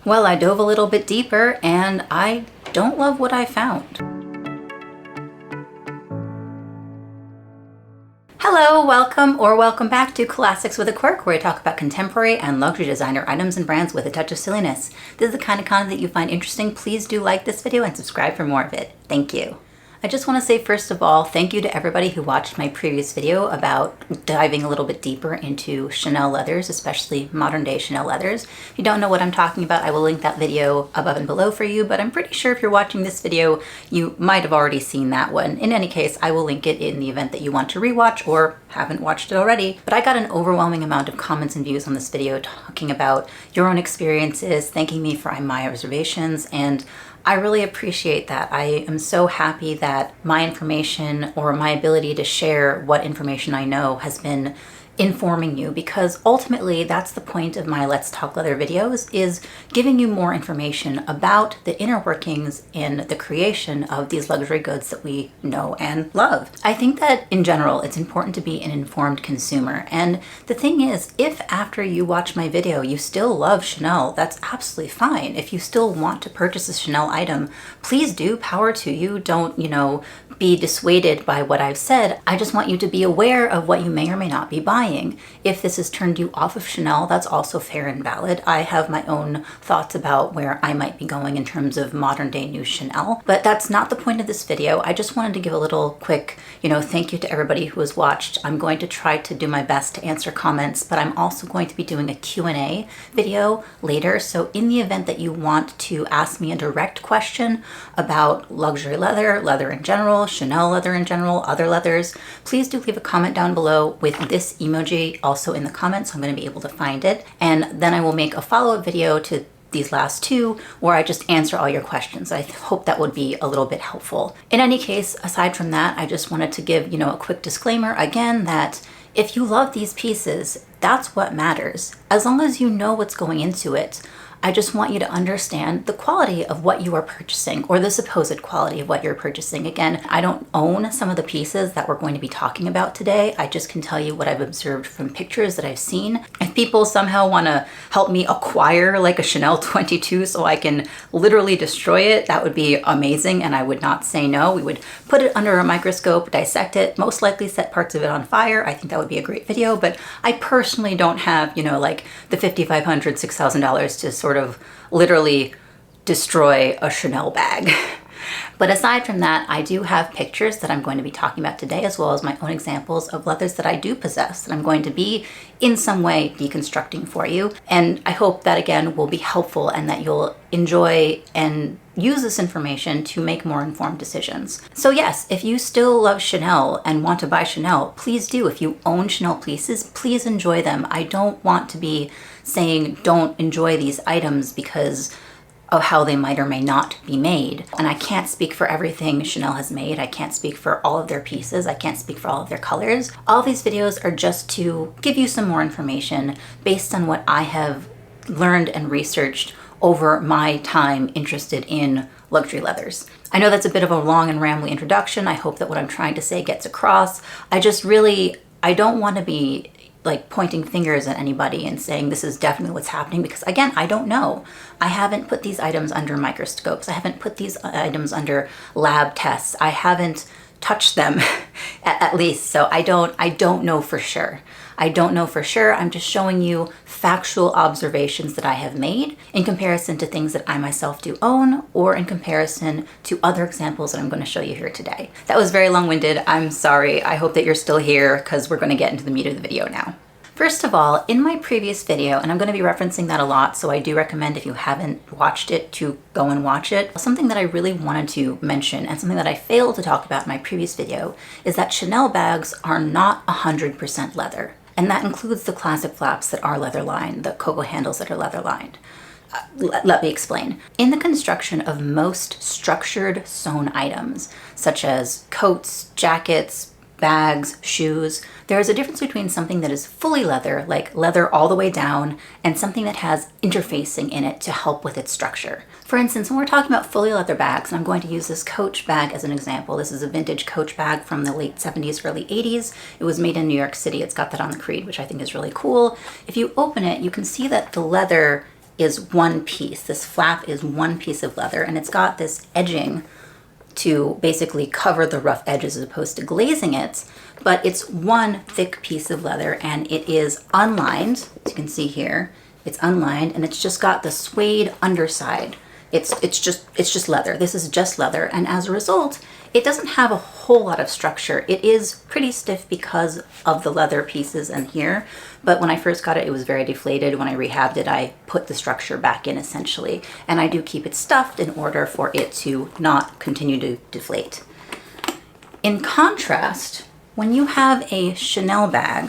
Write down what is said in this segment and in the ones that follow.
Well, I dove a little bit deeper and I don't love what I found. Hello, welcome back to Classics with a Quirk, where I talk about contemporary and luxury designer items and brands with a touch of silliness. If this is the kind of content that you find interesting, please do like this video and subscribe for more of it. Thank you. I just want to say, first of all, thank you to everybody who watched my previous video about diving a little bit deeper into Chanel leathers, especially modern day Chanel leathers. If you don't know what I'm talking about, I will link that video above and below for you, but I'm pretty sure if you're watching this video, you might have already seen that one. In any case, I will link it in the event that you want to rewatch or haven't watched it already. But I got an overwhelming amount of comments and views on this video talking about your own experiences, thanking me for my observations, and I really appreciate that. I am so happy that my information or my ability to share what information I know has been informing you, because ultimately that's the point of my Let's Talk Leather videos, is giving you more information about the inner workings in the creation of these luxury goods that we know and love. I think that in general it's important to be an informed consumer, and the thing is, if after you watch my video you still love Chanel, that's absolutely fine. If you still want to purchase a Chanel item, please do, power to you. Don't, be dissuaded by what I've said. I just want you to be aware of what you may or may not be buying. If this has turned you off of Chanel, that's also fair and valid. I have my own thoughts about where I might be going in terms of modern day new Chanel, but that's not the point of this video. I just wanted to give a little quick, thank you to everybody who has watched. I'm going to try to do my best to answer comments, but I'm also going to be doing a Q&A video later. So in the event that you want to ask me a direct question about luxury leather, leather in general, Chanel leather in general, other leathers, please do leave a comment down below with this emoji also in the comments, so I'm going to be able to find it. And then I will make a follow-up video to these last two where I just answer all your questions. I hope that would be a little bit helpful. In any case, aside from that, I just wanted to give, a quick disclaimer again that if you love these pieces, that's what matters. As long as you know what's going into it, I just want you to understand the quality of what you are purchasing, or the supposed quality of what you're purchasing. Again, I don't own some of the pieces that we're going to be talking about today. I just can tell you what I've observed from pictures that I've seen. If people somehow want to help me acquire like a Chanel 22 so I can literally destroy it, that would be amazing, and I would not say no. We would put it under a microscope, dissect it, most likely set parts of it on fire. I think that would be a great video, but I personally don't have, like the $5,500, $6,000 to sort of literally destroy a Chanel bag. But aside from that, I do have pictures that I'm going to be talking about today, as well as my own examples of leathers that I do possess that I'm going to be in some way deconstructing for you. And I hope that again will be helpful and that you'll enjoy and use this information to make more informed decisions. So yes, if you still love Chanel and want to buy Chanel, please do. If you own Chanel pieces, please enjoy them. I don't want to be saying don't enjoy these items because of how they might or may not be made. And I can't speak for everything Chanel has made. I can't speak for all of their pieces. I can't speak for all of their colors. All these videos are just to give you some more information based on what I have learned and researched over my time interested in luxury leathers. I know that's a bit of a long and rambly introduction. I hope that what I'm trying to say gets across. I don't want to be like pointing fingers at anybody and saying this is definitely what's happening, because again, I don't know. I haven't put these items under microscopes. I haven't put these items under lab tests. I haven't touched them at least. So I don't know for sure. I don't know for sure. I'm just showing you factual observations that I have made in comparison to things that I myself do own, or in comparison to other examples that I'm going to show you here today. That was very long-winded. I'm sorry. I hope that you're still here, because we're going to get into the meat of the video now. First of all, in my previous video, and I'm going to be referencing that a lot, so I do recommend if you haven't watched it to go and watch it. Something that I really wanted to mention, and something that I failed to talk about in my previous video, is that Chanel bags are not 100% leather. And that includes the classic flaps that are leather lined, the cocoa handles that are leather lined. Let me explain. In the construction of most structured sewn items, such as coats, jackets, bags, shoes, there is a difference between something that is fully leather, like leather all the way down, and something that has interfacing in it to help with its structure. For instance, when we're talking about fully leather bags, and I'm going to use this Coach bag as an example. This is a vintage Coach bag from the late 70s, early 80s. It was made in New York City. It's got that on the creed, which I think is really cool. If you open it, you can see that the leather is one piece. This flap is one piece of leather, and it's got this edging to basically cover the rough edges as opposed to glazing it, but it's one thick piece of leather, and it is unlined. As you can see here, it's unlined, and it's just got the suede underside. It's just leather. This is just leather, and as a result, it doesn't have a whole lot of structure. It is pretty stiff because of the leather pieces in here, but when I first got it, it was very deflated. When I rehabbed it, I put the structure back in essentially, and I do keep it stuffed in order for it to not continue to deflate. In contrast, when you have a Chanel bag,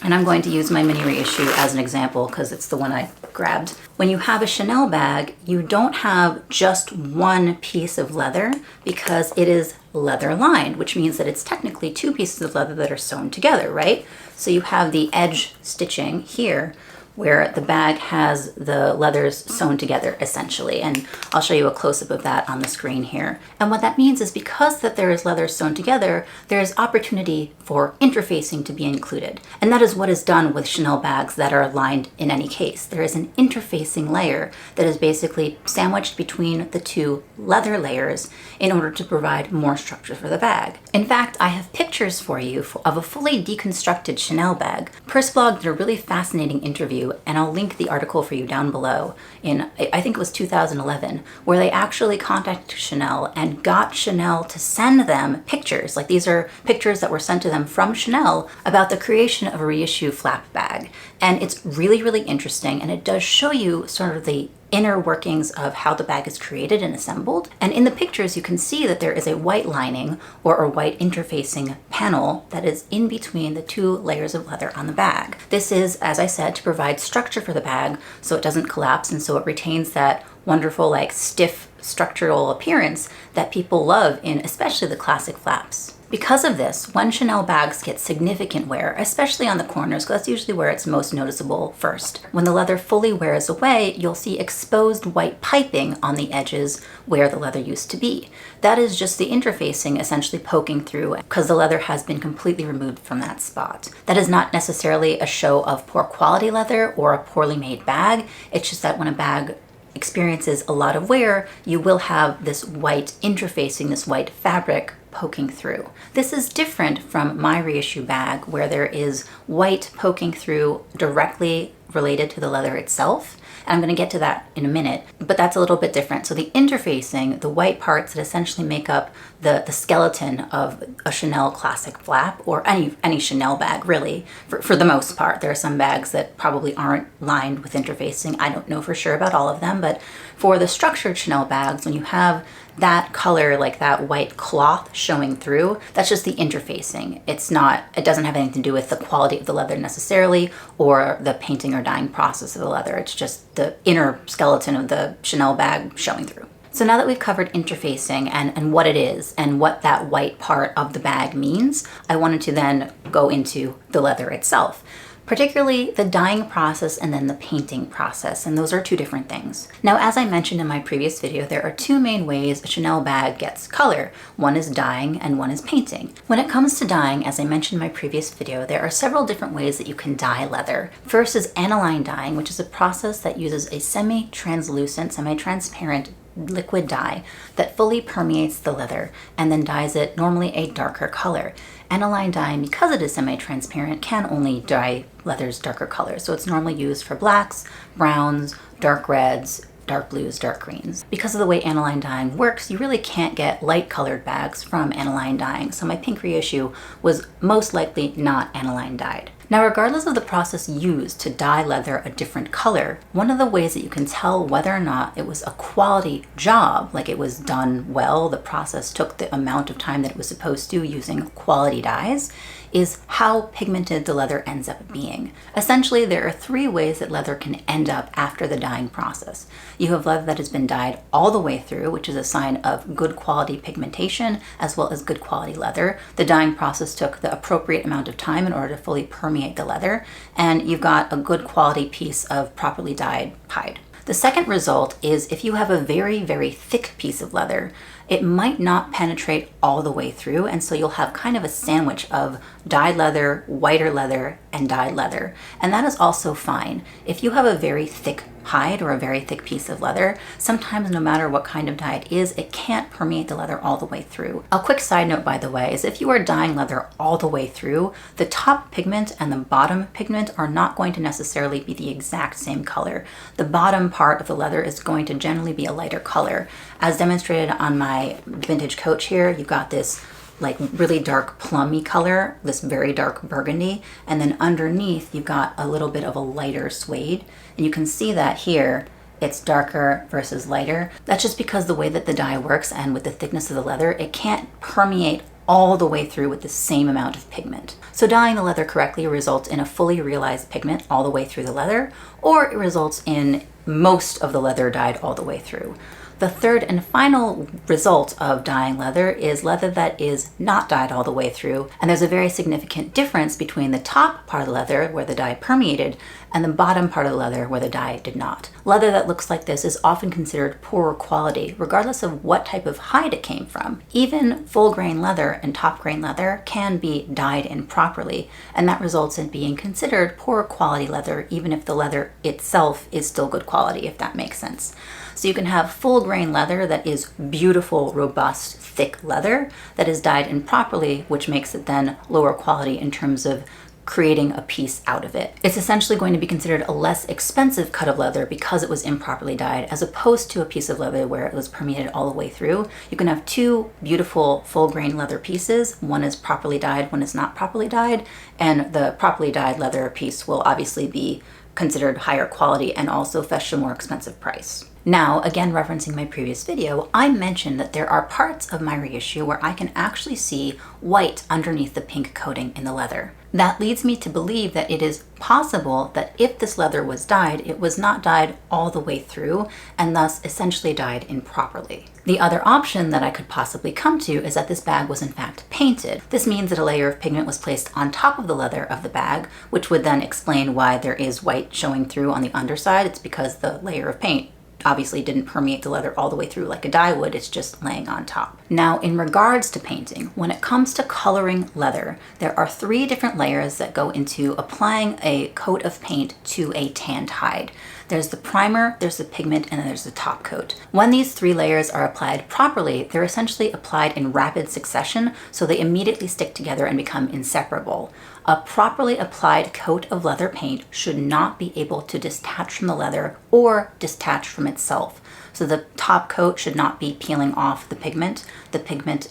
and I'm going to use my mini reissue as an example because it's the one I grabbed. When you have a Chanel bag, you don't have just one piece of leather because it is leather lined, which means that it's technically two pieces of leather that are sewn together, right? So you have the edge stitching here where the bag has the leathers sewn together essentially. And I'll show you a close-up of that on the screen here. And what that means is because that there is leather sewn together, there is opportunity for interfacing to be included. And that is what is done with Chanel bags that are lined in any case. There is an interfacing layer that is basically sandwiched between the two leather layers in order to provide more structure for the bag. In fact, I have pictures for you of a fully deconstructed Chanel bag. Persblog did a really fascinating interview, and I'll link the article for you down below in, I think it was 2011, where they actually contacted Chanel and got Chanel to send them pictures. Like these are pictures that were sent to them from Chanel about the creation of a reissue flap bag. And it's really, really interesting, and it does show you sort of the inner workings of how the bag is created and assembled. And in the pictures, you can see that there is a white lining or a white interfacing panel that is in between the two layers of leather on the bag. This is, as I said, to provide structure for the bag so it doesn't collapse and so it retains that wonderful, like stiff structural appearance that people love in especially the classic flaps. Because of this, when Chanel bags get significant wear, especially on the corners, because that's usually where it's most noticeable first, when the leather fully wears away, you'll see exposed white piping on the edges where the leather used to be. That is just the interfacing essentially poking through because the leather has been completely removed from that spot. That is not necessarily a show of poor quality leather or a poorly made bag. It's just that when a bag experiences a lot of wear, you will have this white interfacing, this white fabric poking through. This is different from my reissue bag where there is white poking through directly related to the leather itself. And I'm going to get to that in a minute, but that's a little bit different. So the interfacing, the white parts that essentially make up the skeleton of a Chanel classic flap or any Chanel bag really, for the most part. There are some bags that probably aren't lined with interfacing. I don't know for sure about all of them, but for the structured Chanel bags, when you have that color, like that white cloth showing through, that's just the interfacing. It doesn't have anything to do with the quality of the leather necessarily or the painting or dyeing process of the leather. It's just the inner skeleton of the Chanel bag showing through. So now that we've covered interfacing and what it is and what that white part of the bag means, I wanted to then go into the leather itself, particularly the dyeing process and then the painting process, and those are two different things. Now, as I mentioned in my previous video, there are two main ways a Chanel bag gets color. One is dyeing and one is painting. When it comes to dyeing, as I mentioned in my previous video, there are several different ways that you can dye leather. First is aniline dyeing, which is a process that uses a semi-translucent, semi-transparent liquid dye that fully permeates the leather and then dyes it normally a darker color. Aniline dyeing, because it is semi-transparent, can only dye leather's darker colors. So it's normally used for blacks, browns, dark reds, dark blues, dark greens. Because of the way aniline dyeing works, you really can't get light colored bags from aniline dyeing. So my pink reissue was most likely not aniline dyed. Now, regardless of the process used to dye leather a different color, one of the ways that you can tell whether or not it was a quality job, like it was done well, the process took the amount of time that it was supposed to using quality dyes, is how pigmented the leather ends up being. Essentially, there are three ways that leather can end up after the dyeing process. You have leather that has been dyed all the way through, which is a sign of good quality pigmentation as well as good quality leather. The dyeing process took the appropriate amount of time in order to fully permeate the leather, and you've got a good quality piece of properly dyed hide. The second result is if you have a very, very thick piece of leather, it might not penetrate all the way through, and so you'll have kind of a sandwich of dyed leather, whiter leather, and dyed leather. And that is also fine. If you have a very thick hide or a very thick piece of leather, sometimes no matter what kind of dye it is, it can't permeate the leather all the way through. A quick side note, by the way, is if you are dyeing leather all the way through, the top pigment and the bottom pigment are not going to necessarily be the exact same color. The bottom part of the leather is going to generally be a lighter color. As demonstrated on my vintage coach here, you've got this like really dark plummy color, this very dark burgundy, and then underneath you've got a little bit of a lighter suede. And you can see that here, it's darker versus lighter. That's just because the way that the dye works and with the thickness of the leather, it can't permeate all the way through with the same amount of pigment. So dyeing the leather correctly results in a fully realized pigment all the way through the leather, or it results in most of the leather dyed all the way through. The third and final result of dyeing leather is leather that is not dyed all the way through, and there's a very significant difference between the top part of the leather where the dye permeated and the bottom part of the leather where the dye did not. Leather that looks like this is often considered poorer quality, regardless of what type of hide it came from. Even full grain leather and top grain leather can be dyed improperly, and that results in being considered poorer quality leather, even if the leather itself is still good quality, if that makes sense. So you can have full grain leather that is beautiful, robust, thick leather that is dyed improperly, which makes it then lower quality in terms of creating a piece out of it. It's essentially going to be considered a less expensive cut of leather because it was improperly dyed, as opposed to a piece of leather where it was permeated all the way through. You can have two beautiful full grain leather pieces. One is properly dyed, one is not properly dyed, and the properly dyed leather piece will obviously be considered higher quality and also fetch a more expensive price. Now, again referencing my previous video, I mentioned that there are parts of my reissue where I can actually see white underneath the pink coating in the leather. That leads me to believe that it is possible that if this leather was dyed, it was not dyed all the way through and thus essentially dyed improperly. The other option that I could possibly come to is that this bag was in fact painted. This means that a layer of pigment was placed on top of the leather of the bag, which would then explain why there is white showing through on the underside. It's because the layer of paint obviously didn't permeate the leather all the way through like a dye would, it's just laying on top. Now, in regards to painting, when it comes to coloring leather, there are 3 different layers that go into applying a coat of paint to a tanned hide. There's the primer, there's the pigment, and then there's the top coat. When these 3 layers are applied properly, they're essentially applied in rapid succession, so they immediately stick together and become inseparable. A properly applied coat of leather paint should not be able to detach from the leather or detach from itself. So the top coat should not be peeling off the pigment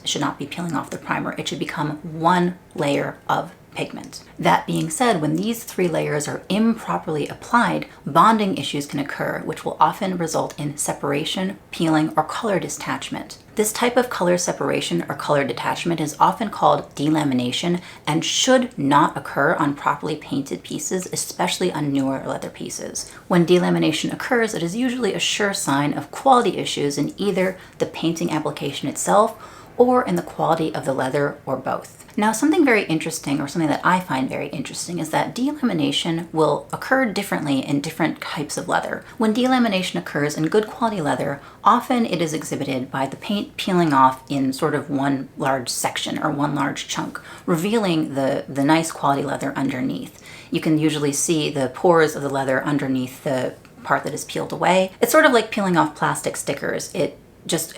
should not be peeling off the primer. It should become one layer of pigment. That being said, when these 3 layers are improperly applied, bonding issues can occur, which will often result in separation, peeling, or color detachment. This type of color separation or color detachment is often called delamination and should not occur on properly painted pieces, especially on newer leather pieces. When delamination occurs, it is usually a sure sign of quality issues in either the painting application itself or in the quality of the leather, or both. Now, something very interesting, or something that I find very interesting, is that delamination will occur differently in different types of leather. When delamination occurs in good quality leather, often it is exhibited by the paint peeling off in sort of one large section or one large chunk, revealing the nice quality leather underneath. You can usually see the pores of the leather underneath the part that is peeled away. It's sort of like peeling off plastic stickers. It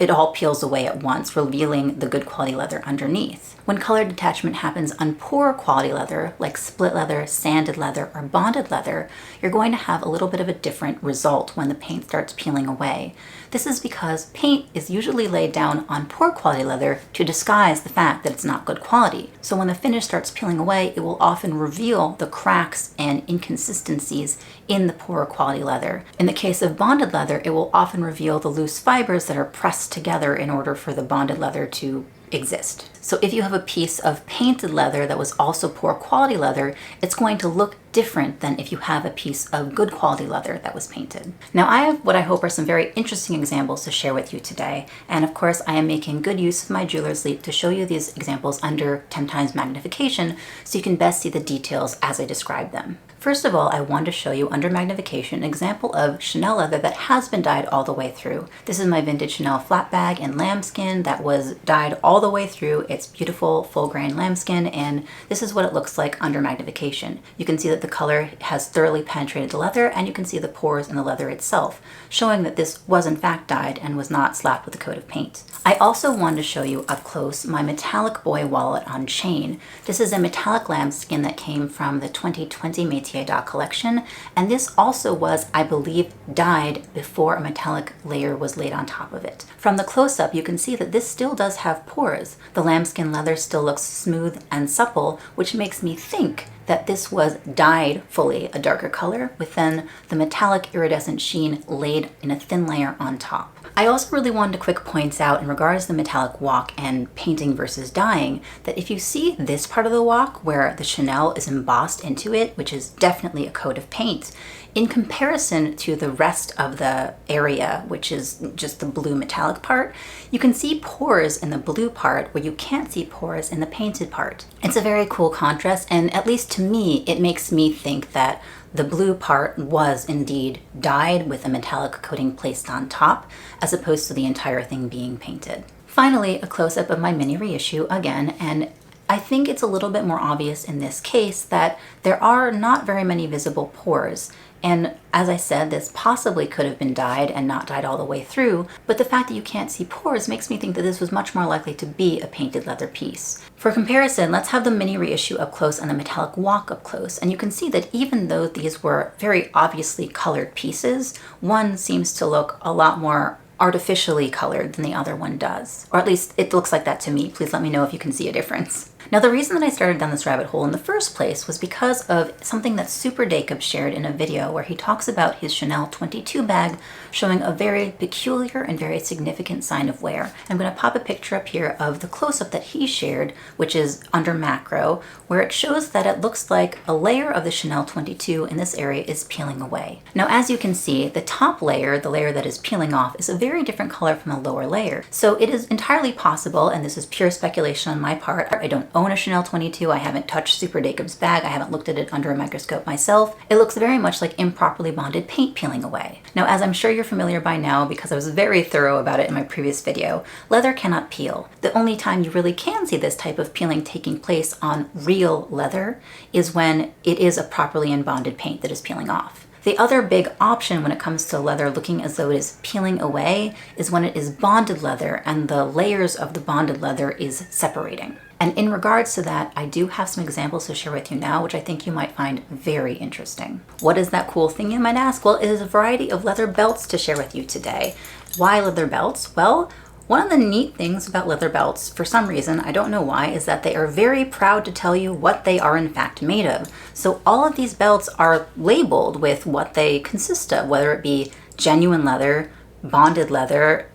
all peels away at once, revealing the good quality leather underneath. When color detachment happens on poor quality leather, like split leather, sanded leather, or bonded leather, you're going to have a little bit of a different result when the paint starts peeling away. This is because paint is usually laid down on poor quality leather to disguise the fact that it's not good quality. So when the finish starts peeling away, it will often reveal the cracks and inconsistencies in the poorer quality leather. In the case of bonded leather, it will often reveal the loose fibers that are pressed together in order for the bonded leather to exist. So if you have a piece of painted leather that was also poor quality leather, it's going to look different than if you have a piece of good quality leather that was painted. Now, I have what I hope are some very interesting examples to share with you today. And of course, I am making good use of my jeweler's leap to show you these examples under 10 times magnification so you can best see the details as I describe them. First of all, I want to show you under magnification an example of Chanel leather that has been dyed all the way through. This is my vintage Chanel flat bag in lambskin that was dyed all the way through. It's beautiful full grain lambskin, and this is what it looks like under magnification. You can see that the color has thoroughly penetrated the leather, and you can see the pores in the leather itself, showing that this was in fact dyed and was not slapped with a coat of paint. I also wanted to show you up close my metallic boy wallet on chain. This is a metallic lambskin that came from the 2020 Métier d'Art collection, and this also was, I believe, dyed before a metallic layer was laid on top of it. From the close-up, you can see that this still does have pores. The lambskin leather still looks smooth and supple, which makes me think that this was dyed fully a darker color with then the metallic iridescent sheen laid in a thin layer on top. I also really wanted to quick point out in regards to the metallic walk and painting versus dyeing that if you see this part of the walk where the Chanel is embossed into it, which is definitely a coat of paint, in comparison to the rest of the area, which is just the blue metallic part, you can see pores in the blue part where you can't see pores in the painted part. It's a very cool contrast, and at least to me, it makes me think that the blue part was indeed dyed with a metallic coating placed on top, as opposed to the entire thing being painted. Finally, a close-up of my mini reissue again, and I think it's a little bit more obvious in this case that there are not very many visible pores. And as I said, this possibly could have been dyed and not dyed all the way through, but the fact that you can't see pores makes me think that this was much more likely to be a painted leather piece. For comparison, let's have the mini reissue up close and the metallic walk up close, and you can see that even though these were very obviously colored pieces, one seems to look a lot more artificially colored than the other one does. Or at least it looks like that to me. Please let me know if you can see a difference. Now, the reason that I started down this rabbit hole in the first place was because of something that Super Jacob shared in a video where he talks about his Chanel 22 bag showing a very peculiar and very significant sign of wear. I'm going to pop a picture up here of the close-up that he shared, which is under macro, where it shows that it looks like a layer of the Chanel 22 in this area is peeling away. Now, as you can see, the top layer, the layer that is peeling off, is a very different color from the lower layer. So it is entirely possible, and this is pure speculation on my part, I don't own a Chanel 22, I haven't touched Super Jacob's bag, I haven't looked at it under a microscope myself. It looks very much like improperly bonded paint peeling away. Now, as I'm sure you're familiar by now, because I was very thorough about it in my previous video, leather cannot peel. The only time you really can see this type of peeling taking place on real leather is when it is a properly unbonded paint that is peeling off. The other big option when it comes to leather looking as though it is peeling away is when it is bonded leather and the layers of the bonded leather is separating. And in regards to that, I do have some examples to share with you now, which I think you might find very interesting. What is that cool thing, you might ask? Well, it is a variety of leather belts to share with you today. Why leather belts? Well, one of the neat things about leather belts, for some reason, I don't know why, is that they are very proud to tell you what they are in fact made of. So all of these belts are labeled with what they consist of, whether it be genuine leather, bonded leather,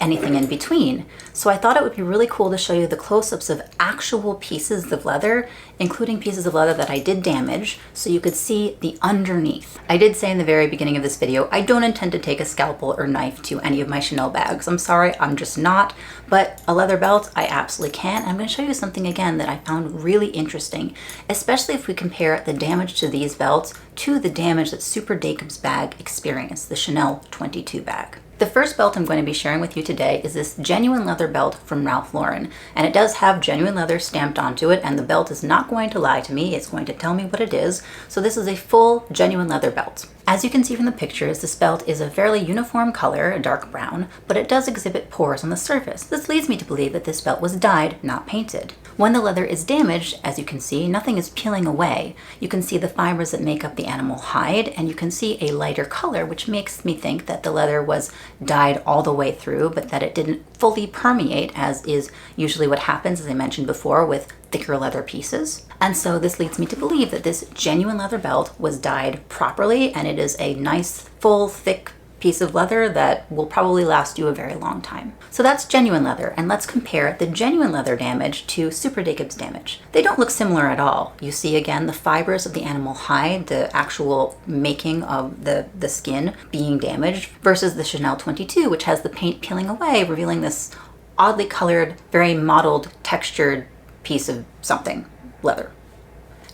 anything in between. So I thought it would be really cool to show you the close-ups of actual pieces of leather, including pieces of leather that I did damage, so you could see the underneath. I did say in the very beginning of this video, I don't intend to take a scalpel or knife to any of my Chanel bags. I'm sorry, I'm just not. But a leather belt, I absolutely can. I'm going to show you something again that I found really interesting, especially if we compare the damage to these belts to the damage that Super Jacob's bag experienced, the Chanel 22 bag. The first belt I'm going to be sharing with you today is this genuine leather belt from Ralph Lauren, and it does have genuine leather stamped onto it, and the belt is not going to lie to me, it's going to tell me what it is. So this is a full genuine leather belt. As you can see from the pictures, this belt is a fairly uniform color, a dark brown, but it does exhibit pores on the surface. This leads me to believe that this belt was dyed, not painted. When the leather is damaged, as you can see, nothing is peeling away. You can see the fibers that make up the animal hide, and you can see a lighter color, which makes me think that the leather was dyed all the way through, but that it didn't fully permeate, as is usually what happens, as I mentioned before, with thicker leather pieces. And so this leads me to believe that this genuine leather belt was dyed properly, and it is a nice, full, thick piece of leather that will probably last you a very long time. So that's genuine leather, and let's compare the genuine leather damage to Super Jacob's damage. They don't look similar at all. You see again the fibers of the animal hide, the actual making of the skin being damaged, versus the Chanel 22, which has the paint peeling away, revealing this oddly colored, very mottled, textured piece of something, leather.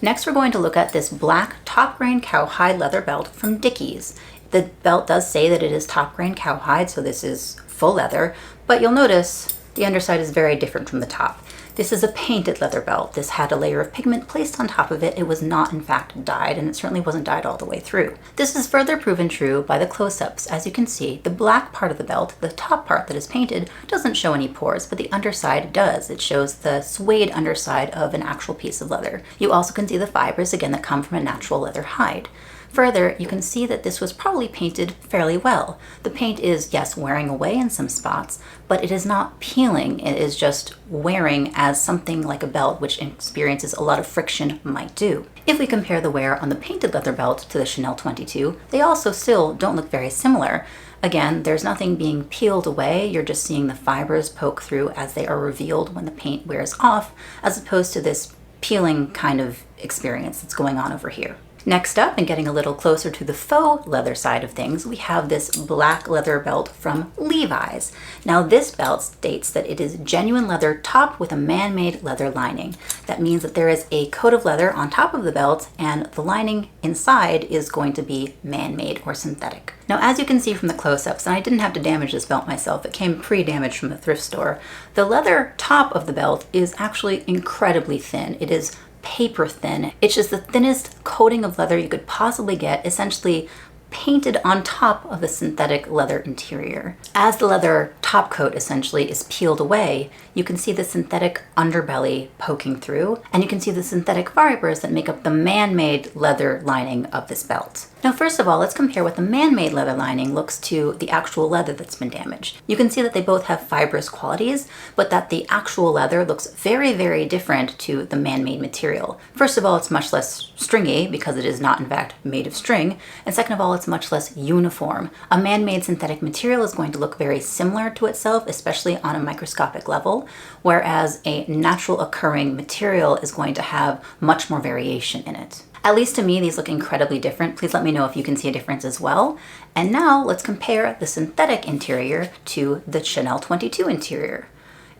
Next, we're going to look at this black top grain cowhide leather belt from Dickies. The belt does say that it is top grain cowhide, so this is full leather, but you'll notice the underside is very different from the top. This is a painted leather belt. This had a layer of pigment placed on top of it. It was not in fact dyed, and it certainly wasn't dyed all the way through. This is further proven true by the close-ups. As you can see, the black part of the belt, the top part that is painted, doesn't show any pores, but the underside does. It shows the suede underside of an actual piece of leather. You also can see the fibers, again, that come from a natural leather hide. Further, you can see that this was probably painted fairly well. The paint is, yes, wearing away in some spots, but it is not peeling. It is just wearing as something like a belt, which experiences a lot of friction, might do. If we compare the wear on the painted leather belt to the Chanel 22, they also still don't look very similar. Again, there's nothing being peeled away. You're just seeing the fibers poke through as they are revealed when the paint wears off, as opposed to this peeling kind of experience that's going on over here. Next up, and getting a little closer to the faux leather side of things, we have this black leather belt from Levi's. Now this belt states that it is genuine leather topped with a man-made leather lining. That means that there is a coat of leather on top of the belt, and the lining inside is going to be man-made or synthetic. Now, as you can see from the close-ups, and I didn't have to damage this belt myself, it came pre-damaged from the thrift store, the leather top of the belt is actually incredibly thin. It is paper thin. It's just the thinnest coating of leather you could possibly get, essentially painted on top of the synthetic leather interior. As the leather top coat essentially is peeled away, you can see the synthetic underbelly poking through, and you can see the synthetic fibers that make up the man-made leather lining of this belt. Now, first of all, let's compare what the man-made leather lining looks to the actual leather that's been damaged. You can see that they both have fibrous qualities, but that the actual leather looks very, very different to the man-made material. First of all, it's much less stringy because it is not in fact made of string, and second of all, it's much less uniform. A man-made synthetic material is going to look very similar to itself, especially on a microscopic level, whereas a natural occurring material is going to have much more variation in it. At least to me, these look incredibly different. Please let me know if you can see a difference as well. And now let's compare the synthetic interior to the Chanel 22 interior.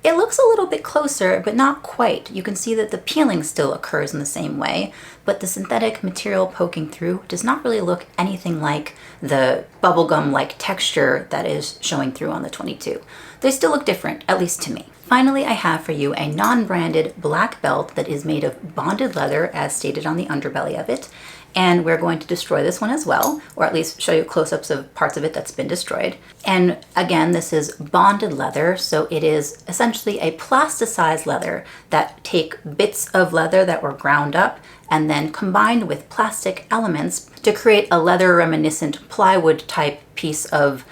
It looks a little bit closer, but not quite. You can see that the peeling still occurs in the same way, but the synthetic material poking through does not really look anything like the bubblegum-like texture that is showing through on the 22. They still look different, at least to me. Finally, I have for you a non-branded black belt that is made of bonded leather, as stated on the underbelly of it. And we're going to destroy this one as well, or at least show you close-ups of parts of it that's been destroyed. And again, this is bonded leather, so it is essentially a plasticized leather that take bits of leather that were ground up and then combined with plastic elements to create a leather reminiscent plywood type piece of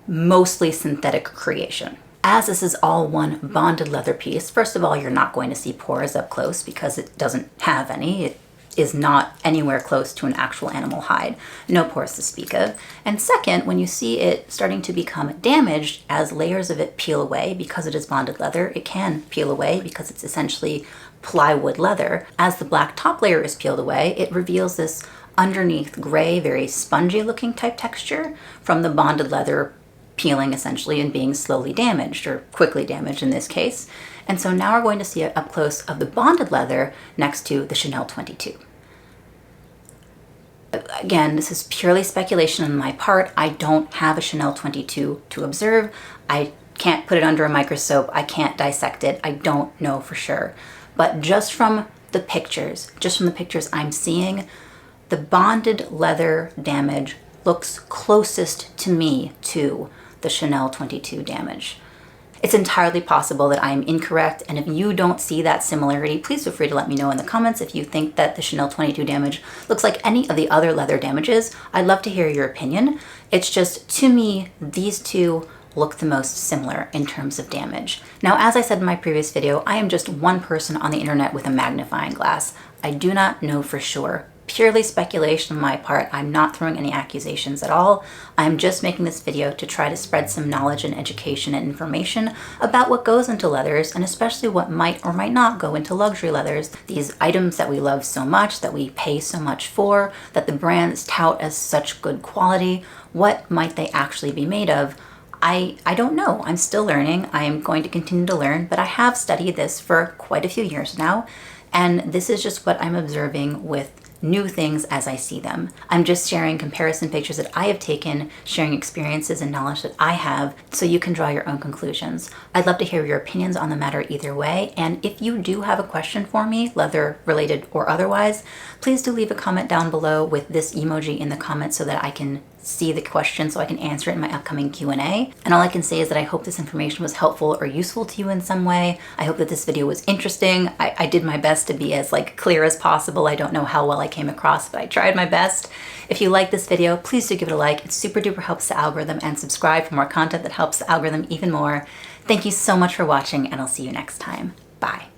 mostly synthetic creation. As this is all one bonded leather piece, first of all, you're not going to see pores up close because it doesn't have any. It is not anywhere close to an actual animal hide. No pores to speak of. And second, when you see it starting to become damaged as layers of it peel away, because it is bonded leather, it can peel away because it's essentially plywood leather. As the black top layer is peeled away, it reveals this underneath gray, very spongy looking type texture from the bonded leather peeling essentially and being slowly damaged, or quickly damaged in this case. And so now we're going to see it up close of the bonded leather next to the Chanel 22. Again, this is purely speculation on my part. I don't have a Chanel 22 to observe. I can't put it under a microscope. I can't dissect it. I don't know for sure. But just from the pictures I'm seeing, the bonded leather damage looks closest to me to the Chanel 22 damage. It's entirely possible that I'm incorrect, and if you don't see that similarity, please feel free to let me know in the comments if you think that the Chanel 22 damage looks like any of the other leather damages. I'd love to hear your opinion. It's just, to me, these two look the most similar in terms of damage. Now, as I said in my previous video, I am just one person on the internet with a magnifying glass. I do not know for sure. Purely speculation on my part. I'm not throwing any accusations at all. I'm just making this video to try to spread some knowledge and education and information about what goes into leathers, and especially what might or might not go into luxury leathers. These items that we love so much, that we pay so much for, that the brands tout as such good quality, what might they actually be made of? I don't know. I'm still learning. I am going to continue to learn, but I have studied this for quite a few years now. And this is just what I'm observing with new things as I see them. I'm just sharing comparison pictures that I have taken, sharing experiences and knowledge that I have, so you can draw your own conclusions. I'd love to hear your opinions on the matter either way, and if you do have a question for me, leather related or otherwise, please do leave a comment down below with this emoji in the comments so that I can see the question so I can answer it in my upcoming Q&A. And all I can say is that I hope this information was helpful or useful to you in some way. I hope that this video was interesting. I did my best to be as clear as possible. I don't know how well I came across, but I tried my best. If you like this video, please do give it a like. It super duper helps the algorithm, and subscribe for more content that helps the algorithm even more. Thank you so much for watching, and I'll see you next time. Bye.